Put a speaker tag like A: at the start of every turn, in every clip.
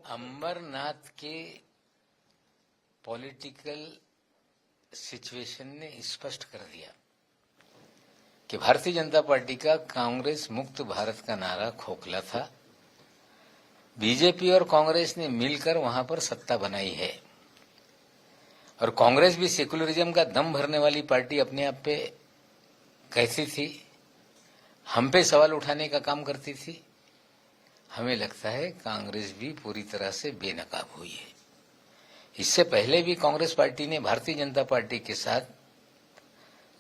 A: अमरनाथ के political situation ने स्पष्ट कर दिया कि भारतीय जनता पार्टी का कांग्रेस मुक्त भारत का नारा खोखला था। बीजेपी और कांग्रेस ने मिलकर वहां पर सत्ता बनाई है और कांग्रेस भी सेकुलरिज्म का दम भरने वाली पार्टी अपने आप पे कैसी थी, हम पे सवाल उठाने का काम करती थी। हमें लगता है कांग्रेस भी पूरी तरह से बेनकाब हुई है। इससे पहले भी कांग्रेस पार्टी ने भारतीय जनता पार्टी के साथ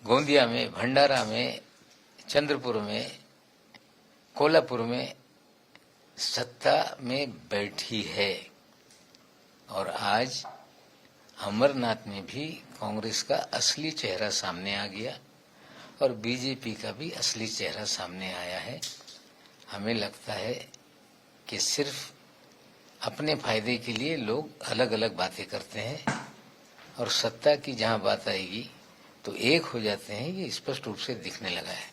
A: गोंदिया में, भंडारा में, चंद्रपुर में, कोल्हापुर में सत्ता में बैठी है और आज अमरनाथ में भी कांग्रेस का असली चेहरा सामने आ गया और बीजेपी का भी असली चेहरा सामने आया है। हमें लगता है कि सिर्फ अपने फायदे के लिए लोग अलग अलग बातें करते हैं और सत्ता की जहां बात आएगी तो एक हो जाते हैं, ये स्पष्ट रूप से दिखने लगा है।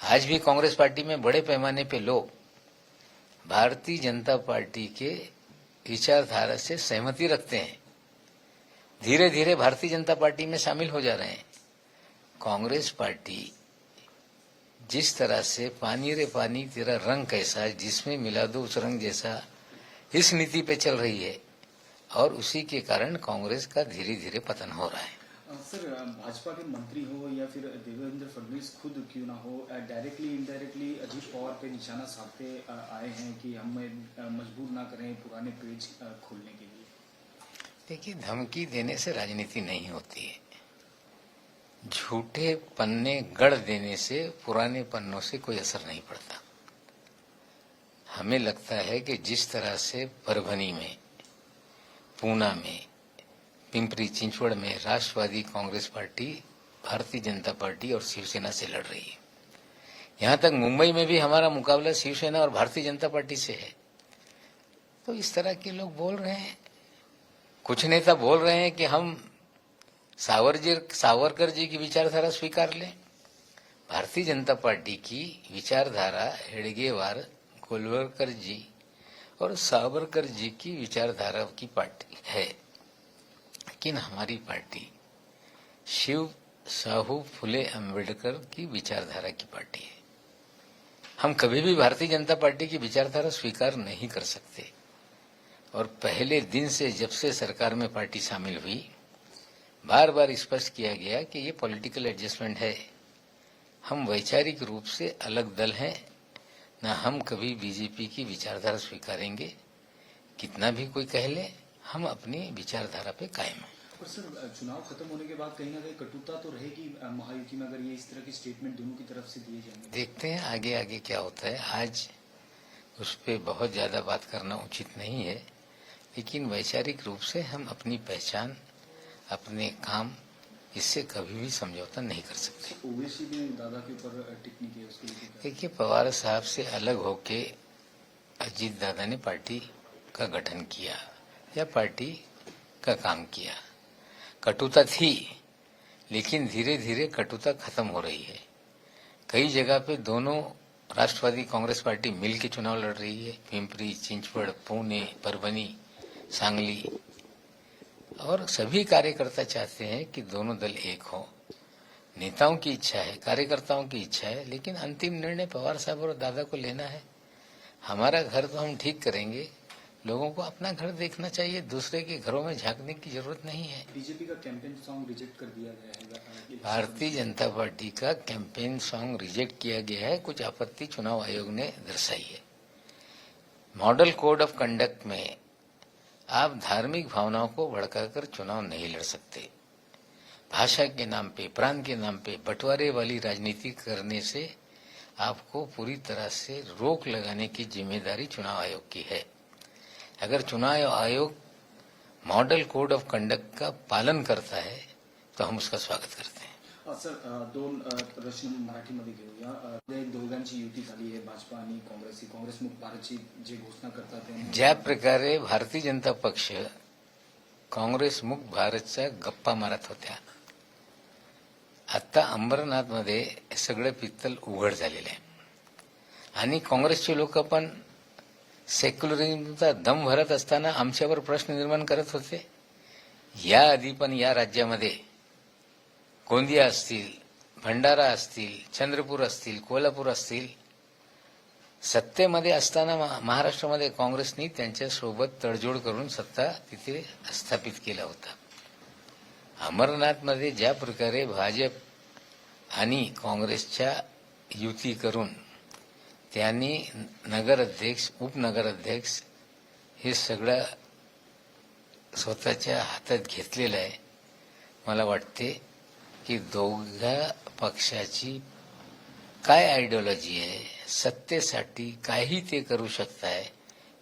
A: आज भी कांग्रेस पार्टी में बड़े पैमाने पे लोग भारतीय जनता पार्टी के विचारधारा से सहमति रखते हैं, धीरे धीरे भारतीय जनता पार्टी में शामिल हो जा रहे हैं। कांग्रेस पार्टी जिस तरह से पानी रे पानी तेरा रंग कैसा, जिसमें मिला दो उस रंग जैसा, इस नीति पे चल रही है और उसी के कारण कांग्रेस का धीरे धीरे पतन हो रहा है।
B: सर, भाजपा के मंत्री हो या फिर देवेंद्र फडणवीस खुद क्यों ना हो, डायरेक्टली इनडायरेक्टली अजीत पवार पे निशाना साधते आए हैं कि हमें मजबूर ना करें पुराने पेज खोलने के लिए।
A: देखिए, धमकी देने से राजनीति नहीं होती है, झूठे पन्ने गढ़ देने से पुराने पन्नों से कोई असर नहीं पड़ता। हमें लगता है कि जिस तरह से परभनी में, पूना में, पिंपरी चिंचवड़ में राष्ट्रवादी कांग्रेस पार्टी भारतीय जनता पार्टी और शिवसेना से लड़ रही है, यहां तक मुंबई में भी हमारा मुकाबला शिवसेना और भारतीय जनता पार्टी से है। तो इस तरह के लोग बोल रहे हैं, कुछ नेता बोल रहे हैं कि हम सावरकर जी की विचारधारा स्वीकार लें। भारतीय जनता पार्टी की विचारधारा हेडगेवार, गोलवलकर जी और सावरकर जी की विचारधारा की पार्टी है, लेकिन हमारी पार्टी शिव साहू फुले अम्बेडकर की विचारधारा की पार्टी है। हम कभी भी भारतीय जनता पार्टी की विचारधारा स्वीकार नहीं कर सकते और पहले दिन से जब से सरकार में पार्टी शामिल हुई, बार बार स्पष्ट किया गया कि ये पॉलिटिकल एडजस्टमेंट है। हम वैचारिक रूप से अलग दल हैं, ना हम कभी बीजेपी की विचारधारा स्वीकारेंगे। कितना भी कोई कह ले, हम अपनी विचारधारा पे कायम हैं।
B: पर सर, चुनाव खत्म होने के बाद कहीं ना कहीं कटुता तो रहेगी महायुति में, अगर ये इस तरह के स्टेटमेंट दोनों की तरफ से दिए जाएंगे।
A: देखते हैं आगे आगे क्या होता है। आज उस पर बहुत ज्यादा बात करना उचित नहीं है, लेकिन वैचारिक रूप से हम अपनी पहचान, अपने काम, इससे कभी भी समझौता नहीं कर सकते।
B: ओवैसी ने दादा के ऊपर टिप्पणी की, उसके लिए
A: देखिए, पवार साहब से अलग होके अजीत दादा ने पार्टी का गठन किया या पार्टी का काम किया। कटुता थी, लेकिन धीरे धीरे कटुता खत्म हो रही है। कई जगह पे दोनों राष्ट्रवादी कांग्रेस पार्टी मिल के चुनाव लड़ रही है, पिंपरी चिंचवड़, पुणे, परभनी, सांगली, और सभी कार्यकर्ता चाहते हैं कि दोनों दल एक हो। नेताओं की इच्छा है, कार्यकर्ताओं की इच्छा है, लेकिन अंतिम निर्णय पवार साहब और दादा को लेना है। हमारा घर तो हम ठीक करेंगे, लोगों को अपना घर देखना चाहिए, दूसरे के घरों में झांकने की जरूरत नहीं है।
B: बीजेपी का कैंपेन सॉन्ग रिजेक्ट कर दिया गया है।
A: भारतीय जनता पार्टी का कैंपेन सॉन्ग रिजेक्ट किया गया है, कुछ आपत्ति चुनाव आयोग ने दर्शाई है। मॉडल कोड ऑफ कंडक्ट में आप धार्मिक भावनाओं को भड़काकर चुनाव नहीं लड़ सकते। भाषा के नाम पे, प्रांत के नाम पे बंटवारे वाली राजनीति करने से आपको पूरी तरह से रोक लगाने की जिम्मेदारी चुनाव आयोग की है। अगर चुनाव आयोग मॉडल कोड ऑफ कंडक्ट का पालन करता है तो हम उसका स्वागत करते हैं।
B: सर, दोन प्रश्न मराठीमध्ये घेऊया। दोघांची युती झाली आहे, भाजपा आणि काँग्रेसची, काँग्रेस मुक्त भारतची जे घोषणा करतात,
A: ज्या प्रकारे भारतीय जनता पक्ष काँग्रेस मुक्त भारतच्या गप्पा मारत होत्या, आता अंबरनाथमध्ये सगळं पित्तल उघड झालेलं आहे आणि काँग्रेसचे लोक पण सेक्युलरिझमचा दम भरत असताना आमच्यावर प्रश्न निर्माण करत होते. याआधी पण या राज्यामध्ये गोंदिया असतील, भंडारा असतील, चंद्रपूर असतील, कोल्हापूर असतील, सत्तेमध्ये असताना महाराष्ट्रामध्ये काँग्रेसनी त्यांच्यासोबत तडजोड करून सत्ता तिथे स्थापित केला होता. अमरनाथमध्ये ज्या प्रकारे भाजप आणि काँग्रेसच्या युती करून त्यांनी नगराध्यक्ष, उपनगराध्यक्ष हे सगळं स्वतःच्या हातात घेतलेलं आहे. मला वाटते की दोघा पक्षाची काय आयडिओलॉजी आहे, सत्तेसाठी काही ते करू शकताय,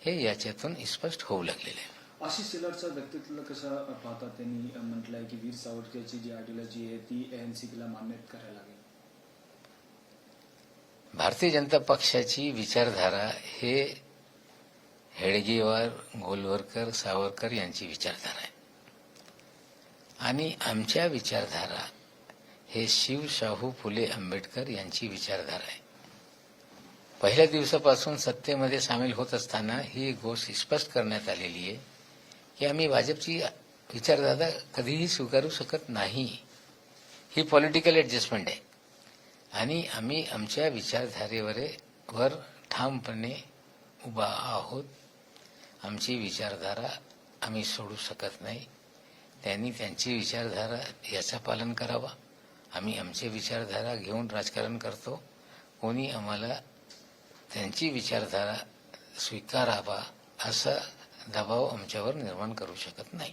A: हे याच्यातून स्पष्ट होऊ लागलेलं आहे.
B: आशिष शेलारचं व्यक्तित्व कसं पाहतात? त्यांनी म्हटलंय की वीर सावरकरची जी आयडिओलॉजी आहे ती एनसीपीला मान्यता करायला लागेल.
A: भारतीय जनता पक्षाची विचारधारा हे हेडगेवार, गोलवरकर, सावरकर यांची विचारधारा आहे आणि आमच्या विचारधारा हे शिव, शाहू, फुले, आंबेडकर यांची विचारधारा आहे. पहिल्या दिवसापासून सत्तेमध्ये सामील होत असताना ही गोष्ट स्पष्ट करण्यात आलेली आहे की आम्ही भाजपची विचारधारा कधीही स्वीकारू शकत नाही. ही पॉलिटिकल ऍडजस्टमेंट आहे आणि आम्ही आमच्या विचारधारेवर ठामपणे उभा आहोत. आमची विचारधारा आम्ही सोडू शकत नाही. त्यांनी त्यांची विचारधारा याचं पालन करावा. आम्ही आमची विचारधारा घेऊन राजकारण करतो. कोणी आम्हाला त्यांची विचारधारा स्वीकारावा असा दबाव आमच्यावर निर्माण करू शकत नाही.